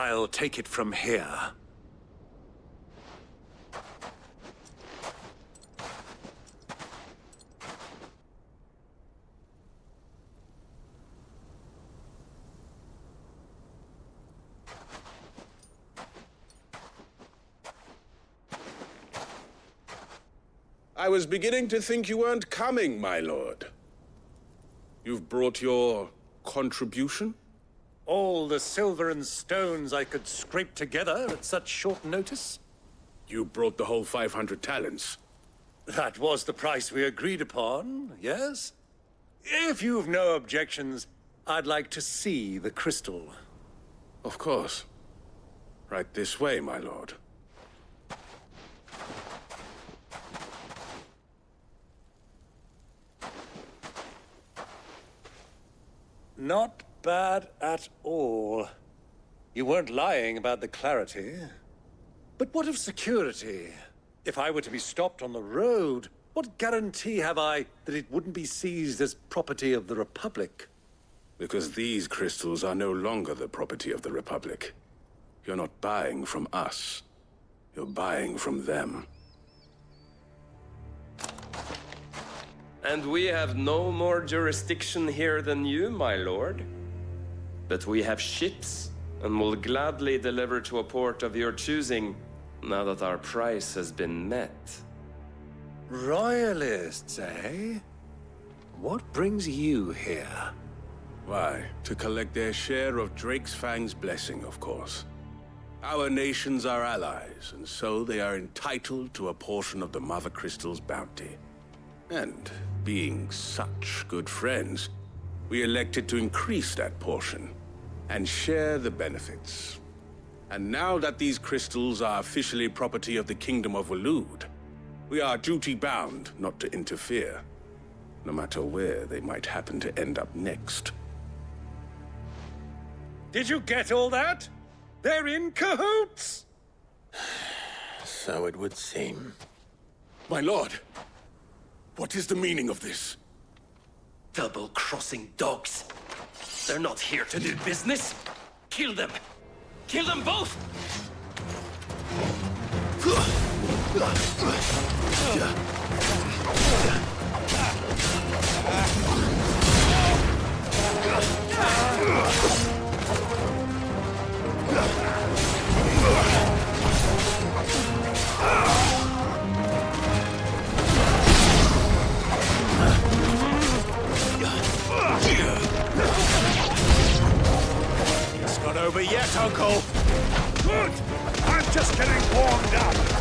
I'll take it from here. I was beginning to think you weren't coming, my lord. You've brought your contribution? All the silver and stones I could scrape together at such short notice? You brought the whole 500 talents. That was the price we agreed upon, yes? If you've no objections, I'd like to see the crystal. Of course. Right this way, my lord. Not bad at all. You weren't lying about the clarity. But what of security? If I were to be stopped on the road, what guarantee have I that it wouldn't be seized as property of the Republic? Because these crystals are no longer the property of the Republic. You're not buying from us. You're buying from them. And we have no more jurisdiction here than you, my lord. But we have ships, and will gladly deliver to a port of your choosing, now that our price has been met. Royalists, eh? What brings you here? Why, to collect their share of Drake's Fang's blessing, of course. Our nations are allies, and so they are entitled to a portion of the Mother Crystal's bounty. And, being such good friends, we elected to increase that portion and share the benefits. And now that these crystals are officially property of the Kingdom of Waloed, we are duty-bound not to interfere, no matter where they might happen to end up next. Did you get all that? They're in cahoots! So it would seem. My lord! What is the meaning of this? Double-crossing dogs. They're not here to do business. Kill them! Kill them both! It's not over yet, Uncle. Good! I'm just getting warmed up.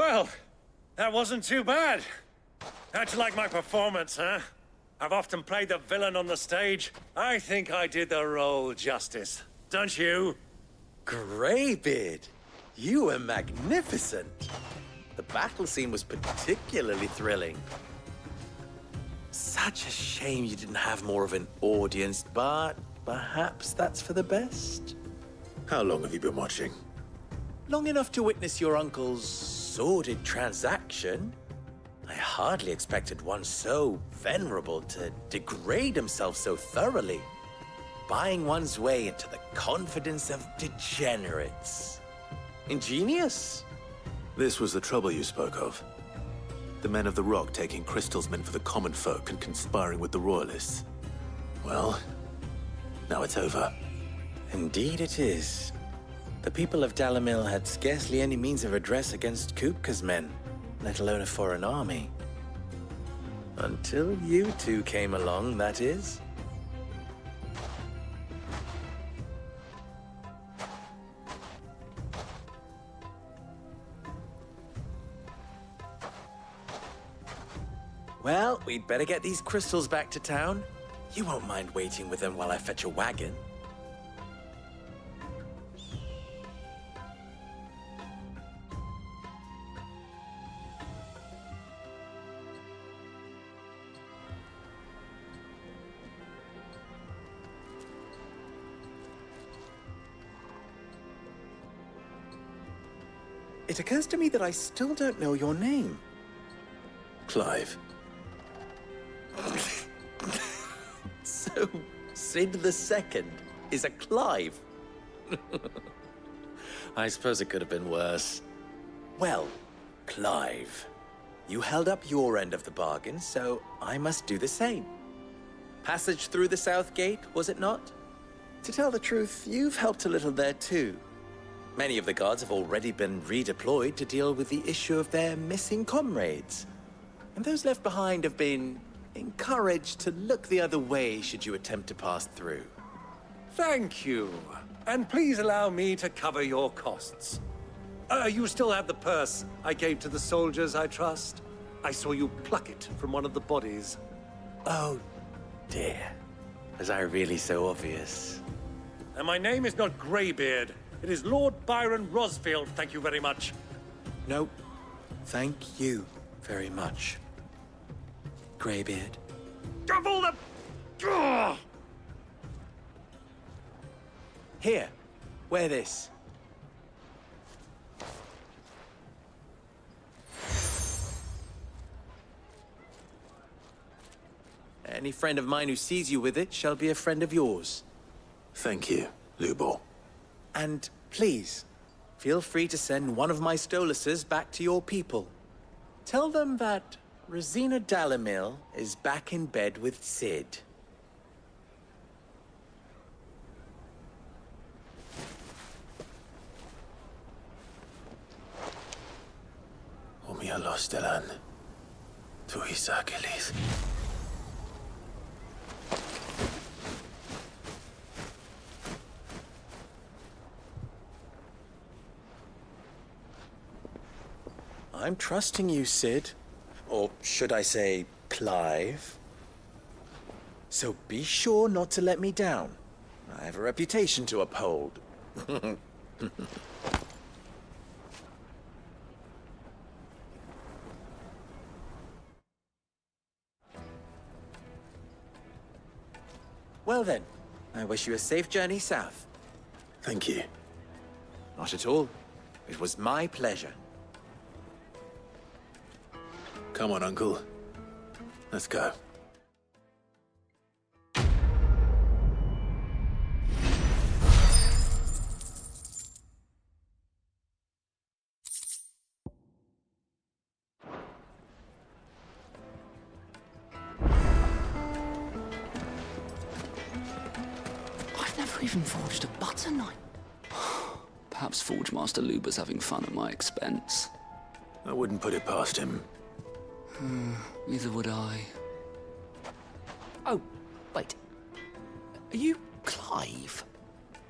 Well, that wasn't too bad. How'd you like my performance, huh? I've often played the villain on the stage. I think I did the role justice. Don't you? Greybeard, you were magnificent. The battle scene was particularly thrilling. Such a shame you didn't have more of an audience, but perhaps that's for the best. How long have you been watching? Long enough to witness your uncle's sordid transaction. I hardly expected one so venerable to degrade himself so thoroughly, buying one's way into the confidence of degenerates. Ingenious. This was the trouble you spoke of. The men of the Rock taking crystals meant for the common folk and conspiring with the Royalists. Well, now it's over. Indeed it is. The people of Dalamil had scarcely any means of redress against Kupka's men, let alone a foreign army. Until you two came along, that is. Well, we'd better get these crystals back to town. You won't mind waiting with them while I fetch a wagon. It occurs to me that I still don't know your name. Clive. So, Sid the Second is a Clive. I suppose it could have been worse. Well, Clive, you held up your end of the bargain, so I must do the same. Passage through the South Gate, was it not? To tell the truth, you've helped a little there too. Many of the guards have already been redeployed to deal with the issue of their missing comrades. And those left behind have been encouraged to look the other way should you attempt to pass through. Thank you. And please allow me to cover your costs. You still have the purse I gave to the soldiers, I trust? I saw you pluck it from one of the bodies. Oh, dear. Was I really so obvious? And my name is not Greybeard. It is Lord Byron Rosfield, thank you very much. No, thank you very much, Greybeard. Of all the... Ugh! Here, wear this. Any friend of mine who sees you with it shall be a friend of yours. Thank you, Lubor. And please, feel free to send one of my Stoluses back to your people. Tell them that Rosina Dalamil is back in bed with Sid. Omia Lostelan. Tuisa Kelith. I'm trusting you, Sid. Or should I say, Clive. So be sure not to let me down. I have a reputation to uphold. Well then, I wish you a safe journey south. Thank you. Not at all. It was my pleasure. Come on, Uncle. Let's go. I've never even forged a butter knife. Perhaps Forge Master Luber's having fun at my expense. I wouldn't put it past him. Neither would I. Oh, wait. Are you Clive?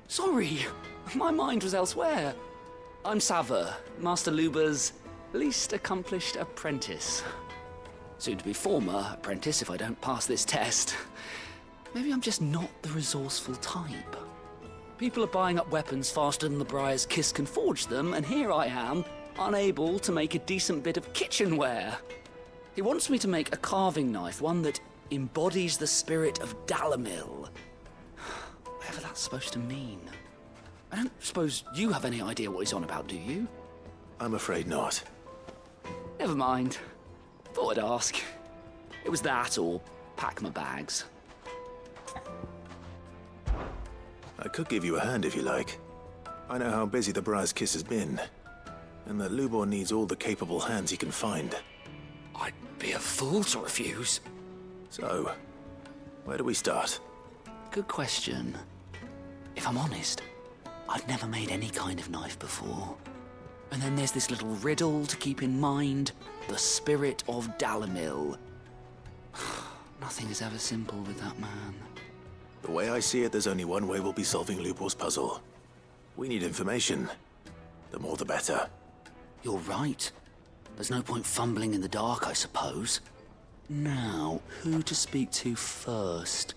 Sorry, my mind was elsewhere. I'm Sava, Master Luber's least accomplished apprentice. Soon to be former apprentice if I don't pass this test. Maybe I'm just not the resourceful type. People are buying up weapons faster than the Briar's Kiss can forge them, and here I am, unable to make a decent bit of kitchenware. He wants me to make a carving knife, one that embodies the spirit of Dalamil. Whatever that's supposed to mean. I don't suppose you have any idea what he's on about, do you? I'm afraid not. Never mind. Thought I'd ask. It was that or pack my bags. I could give you a hand if you like. I know how busy the Briar's Kiss has been, and that Lubor needs all the capable hands he can find. I'd be a fool to refuse. So, where do we start? Good question. If I'm honest, I've never made any kind of knife before. And then there's this little riddle to keep in mind. The spirit of Dalamil. Nothing is ever simple with that man. The way I see it, there's only one way we'll be solving Lubor's puzzle. We need information. The more the better. You're right. There's no point fumbling in the dark, I suppose. Now, who to speak to first?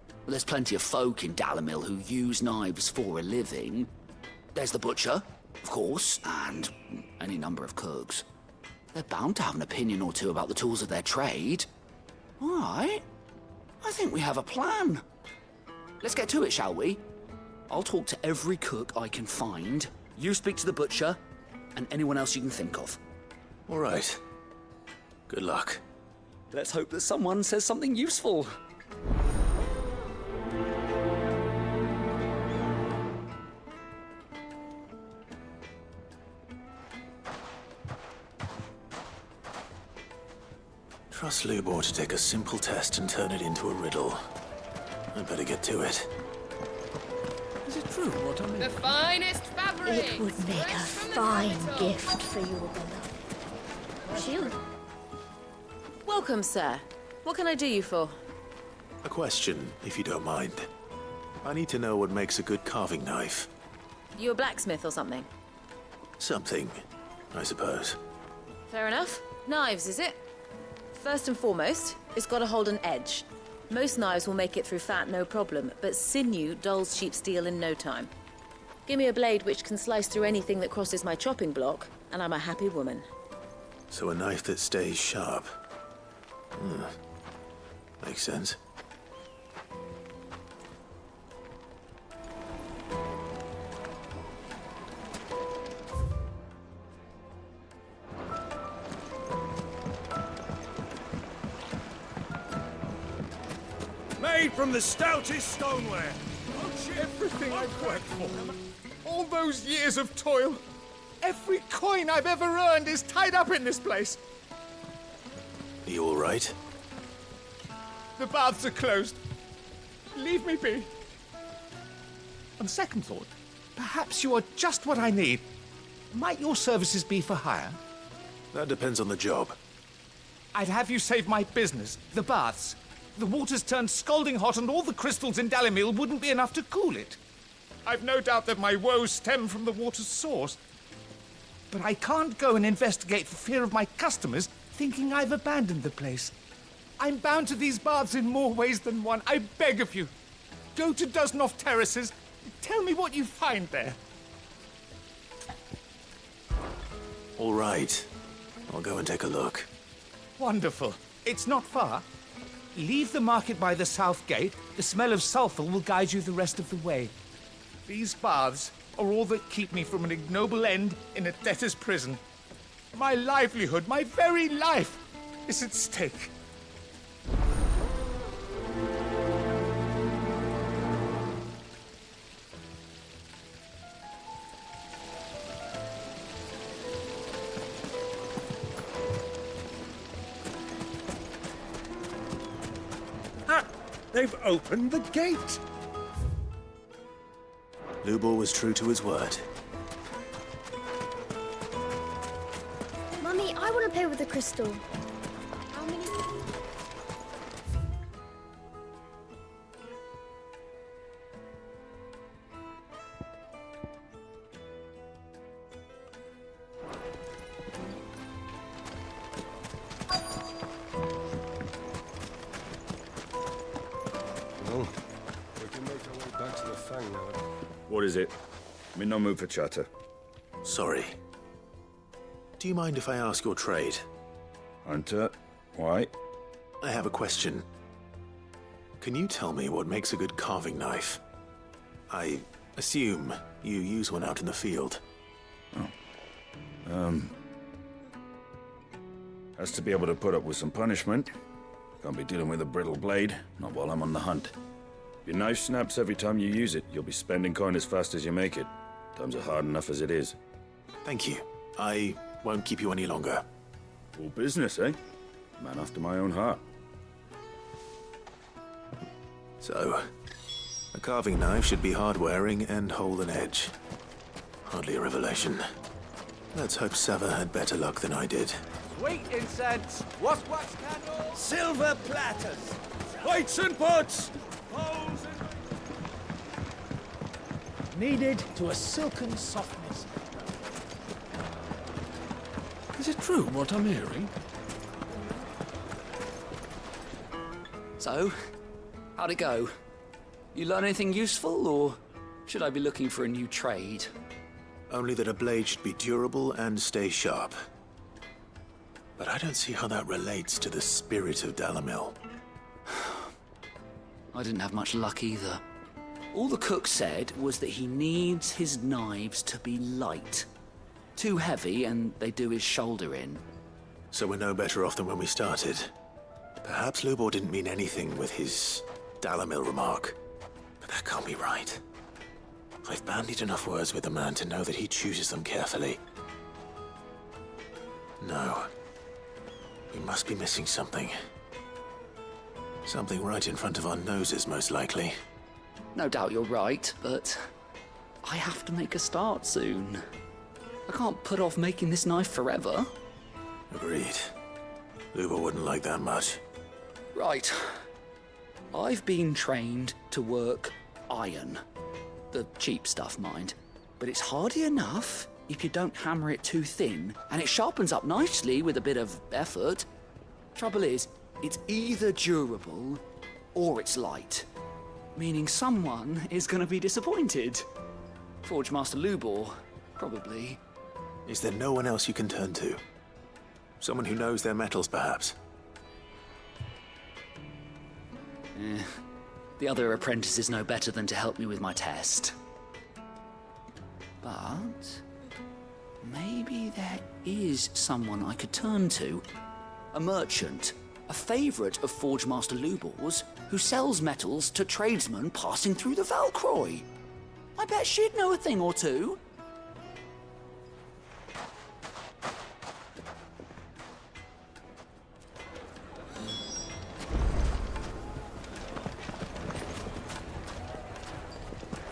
Well, there's plenty of folk in Dalamil who use knives for a living. There's the butcher, of course, and any number of cooks. They're bound to have an opinion or two about the tools of their trade. All right. I think we have a plan. Let's get to it, shall we? I'll talk to every cook I can find. You speak to the butcher, and anyone else you can think of. All right. Good luck. Let's hope that someone says something useful. Trust Lubor to take a simple test and turn it into a riddle. I'd better get to it. Is it true what I'm... The finest fabric! It would make a fine gift for your beloved. Shield. Welcome, sir. What can I do you for? A question, if you don't mind. I need to know what makes a good carving knife. You a blacksmith or something? Something, I suppose. Fair enough. Knives, is it? First and foremost, it's got to hold an edge. Most knives will make it through fat, no problem, but sinew dulls cheap steel in no time. Give me a blade which can slice through anything that crosses my chopping block, and I'm a happy woman. So a knife that stays sharp. Makes sense. Made from the stoutest stoneware. Everything I've worked for, all those years of toil, every coin I've ever earned is tied up in this place. Are you all right? The baths are closed. Leave me be. On second thought, perhaps you are just what I need. Might your services be for hire? That depends on the job. I'd have you save my business, the baths. The water's turned scalding hot and all the crystals in Dalamil wouldn't be enough to cool it. I've no doubt that my woes stem from the water's source. But I can't go and investigate for fear of my customers thinking I've abandoned the place. I'm bound to these baths in more ways than one. I beg of you. Go to Dusnoff Terraces. Tell me what you find there. All right. I'll go and take a look. Wonderful. It's not far. Leave the market by the south gate. The smell of sulfur will guide you the rest of the way. These baths are all that keep me from an ignoble end in a debtor's prison. My livelihood, my very life, is at stake. They've opened the gate! Lubor was true to his word. Mummy, I want to play with the crystal. How many? Back to the Fang now. What is it? I'm in no mood for chatter. Sorry. Do you mind if I ask your trade? Hunter, why? I have a question. Can you tell me what makes a good carving knife? I assume you use one out in the field. Has to be able to put up with some punishment. Can't be dealing with a brittle blade, not while I'm on the hunt. If your knife snaps every time you use it, you'll be spending coin as fast as you make it. Times are hard enough as it is. Thank you. I won't keep you any longer. All business, eh? Man after my own heart. So, a carving knife should be hard-wearing and hold an edge. Hardly a revelation. Let's hope Sava had better luck than I did. Sweet incense, wax candles, Silver platters! Plates and pots! kneaded to a silken softness. Is it true what I'm hearing? So, how'd it go? You learn anything useful, or should I be looking for a new trade? Only that a blade should be durable and stay sharp. But I don't see how that relates to the spirit of Dalamil. I didn't have much luck either. All the cook said was that he needs his knives to be light. Too heavy and they do his shoulder in. So we're no better off than when we started. Perhaps Lubor didn't mean anything with his Dalamil remark. But that can't be right. I've bandied enough words with the man to know that he chooses them carefully. No. We must be missing something. Something right in front of our noses, most likely. No doubt you're right, but I have to make a start soon. I can't put off making this knife forever. Agreed. Lubor wouldn't like that much. Right. I've been trained to work iron. The cheap stuff, mind. But it's hardy enough if you don't hammer it too thin, and it sharpens up nicely with a bit of effort. Trouble is, it's either durable or it's light. Meaning someone is going to be disappointed. Forge Master Lubor, probably. Is there no one else you can turn to? Someone who knows their metals, perhaps? The other apprentices know better than to help me with my test. But maybe there is someone I could turn to. A merchant, a favourite of Forge Master Lubor's, who sells metals to tradesmen passing through the Valcroy. I bet she'd know a thing or two.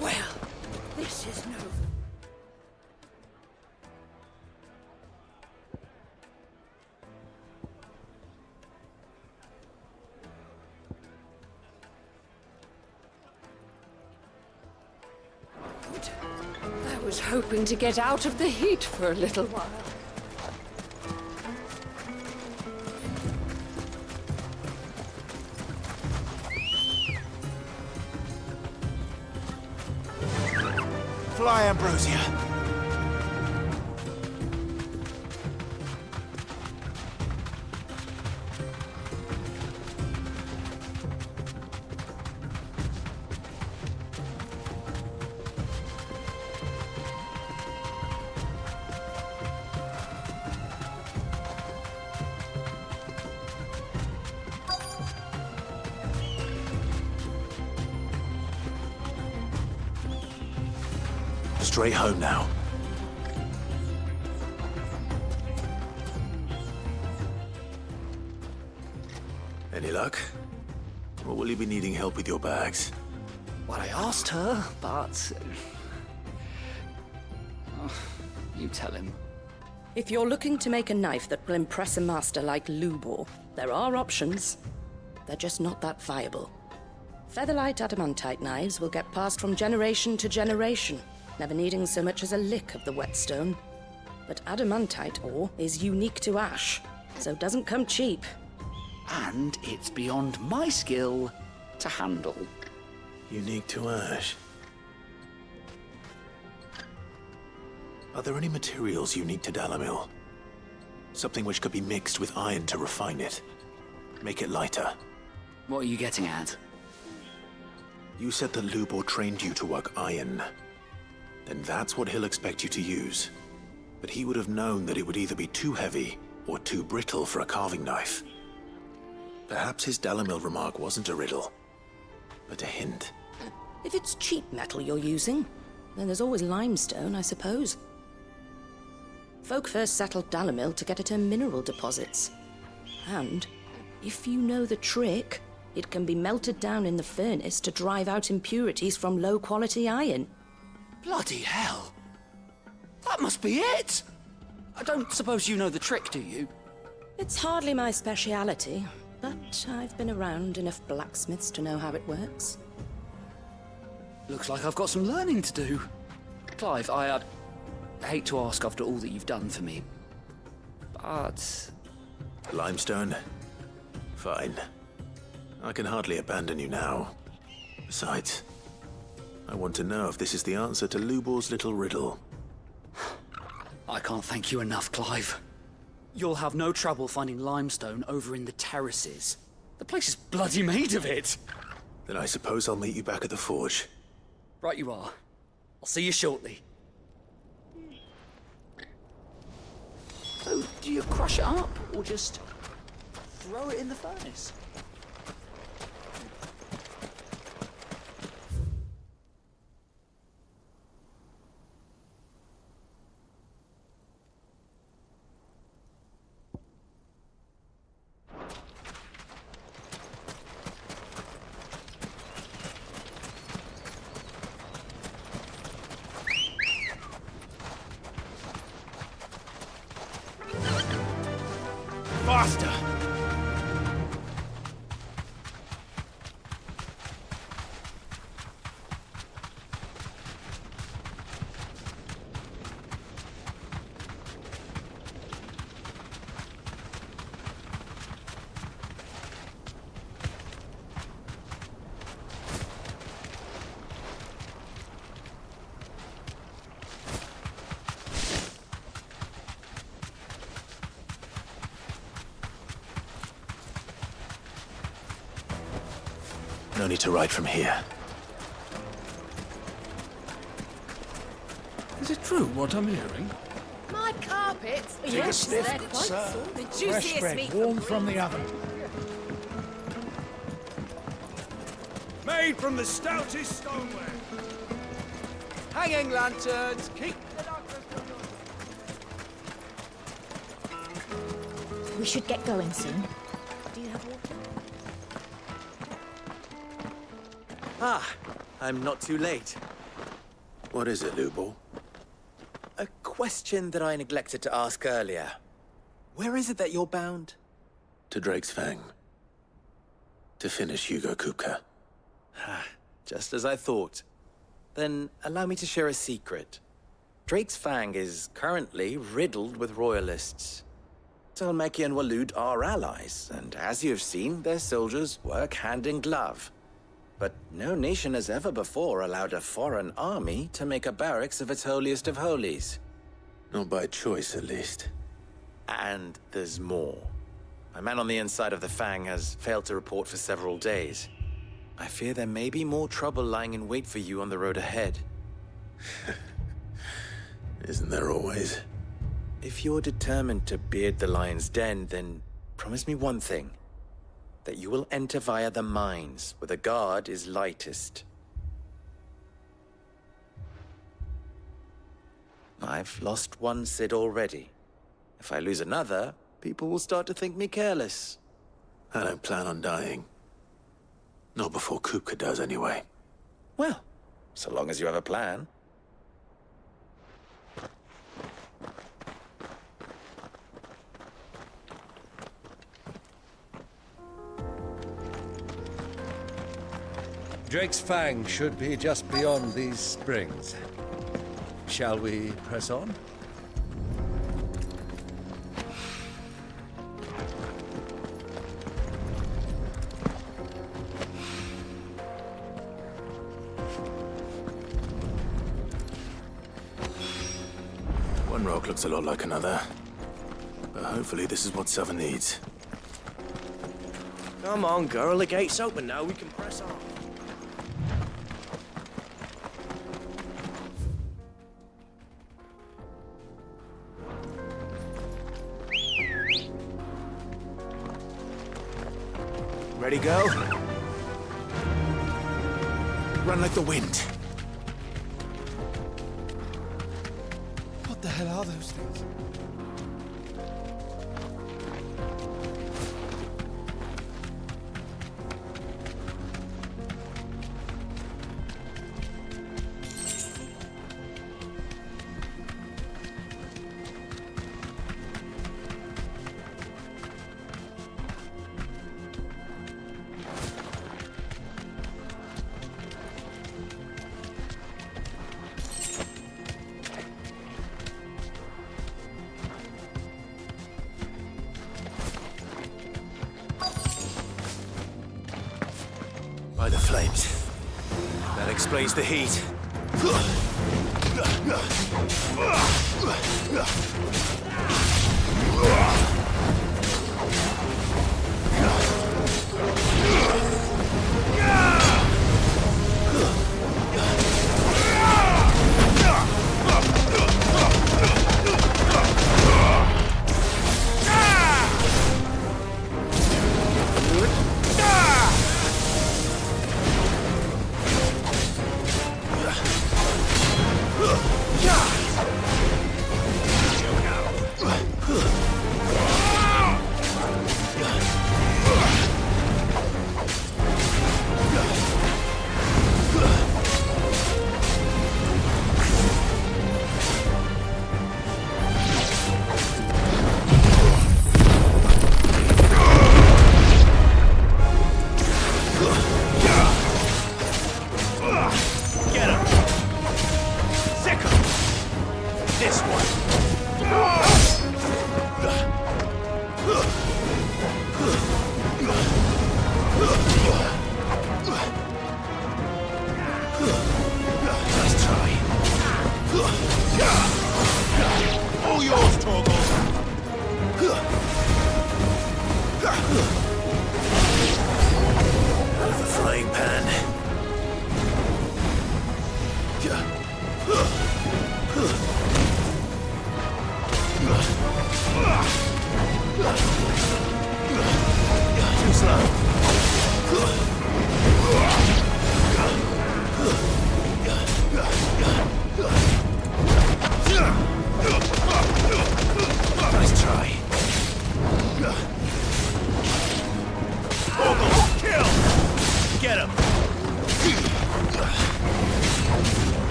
Well, this is no... I was hoping to get out of the heat for a little while. Fly, Ambrosia! Straight home now. Any luck? Or will you be needing help with your bags? Well, I asked her, but... Oh, you tell him. If you're looking to make a knife that will impress a master like Lubor, there are options. They're just not that viable. Featherlight adamantite knives will get passed from generation to generation, never needing so much as a lick of the whetstone. But adamantite ore is unique to ash, so doesn't come cheap. And it's beyond my skill to handle. Unique to ash. Are there any materials unique to Dalamil? Something which could be mixed with iron to refine it. Make it lighter. What are you getting at? You said that Lubor trained you to work iron. Then that's what he'll expect you to use. But he would have known that it would either be too heavy or too brittle for a carving knife. Perhaps his Dalamil remark wasn't a riddle, but a hint. If it's cheap metal you're using, then there's always limestone, I suppose. Folk first settled Dalamil to get at her mineral deposits. And, if you know the trick, it can be melted down in the furnace to drive out impurities from low-quality iron. Bloody hell! That must be it! I don't suppose you know the trick, do you? It's hardly my speciality, but I've been around enough blacksmiths to know how it works. Looks like I've got some learning to do. Clive, I hate to ask after all that you've done for me, but... Limestone? Fine. I can hardly abandon you now. Besides, I want to know if this is the answer to Lubor's little riddle. I can't thank you enough, Clive. You'll have no trouble finding limestone over in the terraces. The place is bloody made of it. Then I suppose I'll meet you back at the forge. Right you are. I'll see you shortly. So, do you crush it up, or just throw it in the furnace? Faster! No need to ride from here. Is it true what I'm hearing? My carpets? Take a Yes, sniff, they're good quite sir. soft. The Fresh juiciest bread, meat warm from the oven. Made from the stoutest stoneware. Hanging lanterns, keep... We should get going soon. Do you have water? Ah, I'm not too late. What is it, Lubor? A question that I neglected to ask earlier. Where is it that you're bound? To Drake's Fang. To finish Hugo Kupka. Just as I thought. Then allow me to share a secret. Drake's Fang is currently riddled with royalists. Talmeki and Walud are allies, and as you have seen, their soldiers work hand in glove. But no nation has ever before allowed a foreign army to make a barracks of its holiest of holies. Not by choice, at least. And there's more. A man on the inside of the Fang has failed to report for several days. I fear there may be more trouble lying in wait for you on the road ahead. Isn't there always? If you're determined to beard the lion's den, then promise me one thing. That you will enter via the mines, where the guard is lightest. I've lost one Cid already. If I lose another, people will start to think me careless. I don't plan on dying. Not before Kupka does, anyway. Well, so long as you have a plan. Drake's Fang should be just beyond these springs. Shall we press on? One rock looks a lot like another. But hopefully this is what Southern needs. Come on, girl, the gate's open now, we can press on. Ready, go? Run like the wind. What the hell are those things? By the flames. That explains the heat.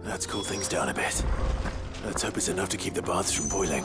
Let's cool things down a bit. Let's hope it's enough to keep the baths from boiling.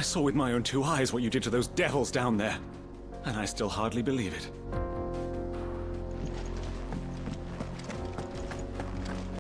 I saw with my own two eyes what you did to those devils down there. And I still hardly believe it.